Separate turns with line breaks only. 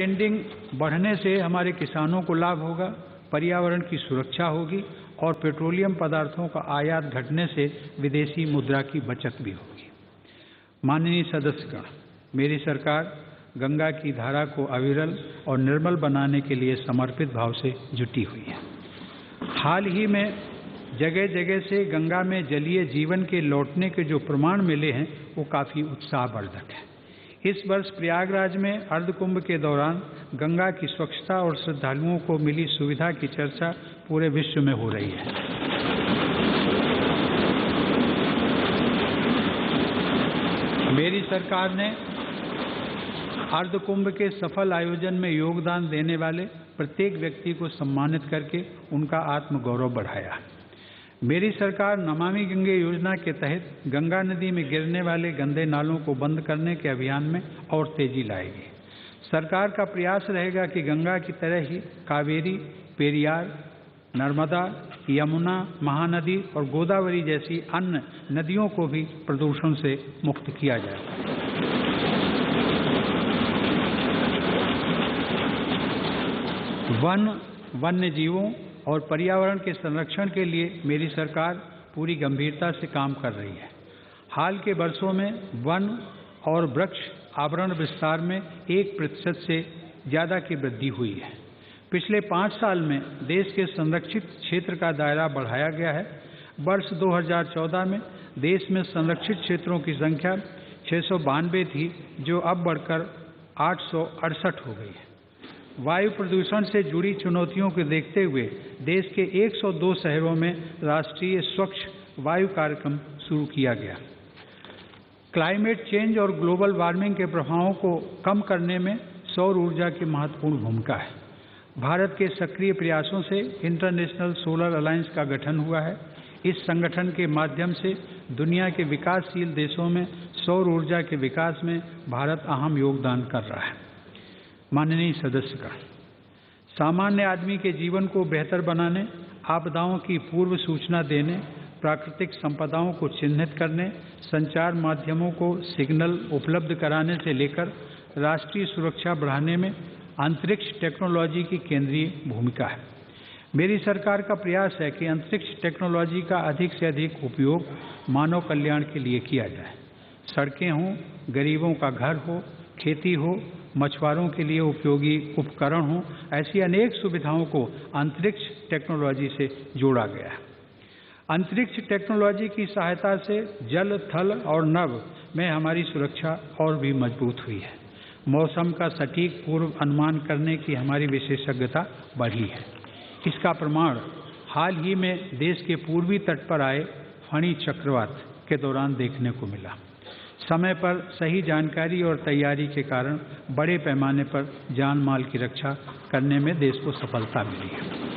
Trending बढ़ने से हमारे किसानों को लाभ होगा, पर्यावरण की सुरक्षा होगी और पेट्रोलियम पदार्थों का आयात घटने से विदेशी मुद्रा की बचत भी होगी। माननीय सदस्यगण, मेरी सरकार गंगा की धारा को अविरल और निर्मल बनाने के लिए समर्पित भाव से जुटी हुई है। हाल ही में जगह जगह से गंगा में जलीय जीवन के लौटने के जो प्रमाण मिले हैं वो काफ़ी उत्साहवर्धक है। इस वर्ष प्रयागराज में अर्धकुंभ के दौरान गंगा की स्वच्छता और श्रद्धालुओं को मिली सुविधा की चर्चा पूरे विश्व में हो रही है। मेरी सरकार ने अर्धकुंभ के सफल आयोजन में योगदान देने वाले प्रत्येक व्यक्ति को सम्मानित करके उनका आत्मगौरव बढ़ाया। मेरी सरकार नमामि गंगे योजना के तहत गंगा नदी में गिरने वाले गंदे नालों को बंद करने के अभियान में और तेजी लाएगी। सरकार का प्रयास रहेगा कि गंगा की तरह ही कावेरी, पेरियार, नर्मदा, यमुना, महानदी और गोदावरी जैसी अन्य नदियों को भी प्रदूषण से मुक्त किया जाए। वन्य जीवों और पर्यावरण के संरक्षण के लिए मेरी सरकार पूरी गंभीरता से काम कर रही है। हाल के वर्षों में वन और वृक्ष आवरण विस्तार में 1% से ज़्यादा की वृद्धि हुई है। पिछले 5 साल में देश के संरक्षित क्षेत्र का दायरा बढ़ाया गया है। वर्ष 2014 में देश में संरक्षित क्षेत्रों की संख्या 692 थी, जो अब बढ़कर 868 हो गई है। वायु प्रदूषण से जुड़ी चुनौतियों को देखते हुए देश के 102 शहरों में राष्ट्रीय स्वच्छ वायु कार्यक्रम शुरू किया गया। क्लाइमेट चेंज और ग्लोबल वार्मिंग के प्रभावों को कम करने में सौर ऊर्जा की महत्वपूर्ण भूमिका है। भारत के सक्रिय प्रयासों से इंटरनेशनल सोलर अलायंस का गठन हुआ है। इस संगठन के माध्यम से दुनिया के विकासशील देशों में सौर ऊर्जा के विकास में भारत अहम योगदान कर रहा है। माननीय सदस्यगण, सामान्य आदमी के जीवन को बेहतर बनाने, आपदाओं की पूर्व सूचना देने, प्राकृतिक संपदाओं को चिन्हित करने, संचार माध्यमों को सिग्नल उपलब्ध कराने से लेकर राष्ट्रीय सुरक्षा बढ़ाने में अंतरिक्ष टेक्नोलॉजी की केंद्रीय भूमिका है। मेरी सरकार का प्रयास है कि अंतरिक्ष टेक्नोलॉजी का अधिक से अधिक उपयोग मानव कल्याण के लिए किया जाए। सड़कें हों, गरीबों का घर हो, खेती हो, मछुआरों के लिए उपयोगी उपकरण हों, ऐसी अनेक सुविधाओं को अंतरिक्ष टेक्नोलॉजी से जोड़ा गया है। अंतरिक्ष टेक्नोलॉजी की सहायता से जल, थल और नभ में हमारी सुरक्षा और भी मजबूत हुई है। मौसम का सटीक पूर्व अनुमान करने की हमारी विशेषज्ञता बढ़ी है। इसका प्रमाण हाल ही में देश के पूर्वी तट पर आए फणी चक्रवात के दौरान देखने को मिला। समय पर सही जानकारी और तैयारी के कारण बड़े पैमाने पर जान माल की रक्षा करने में देश को सफलता मिली है।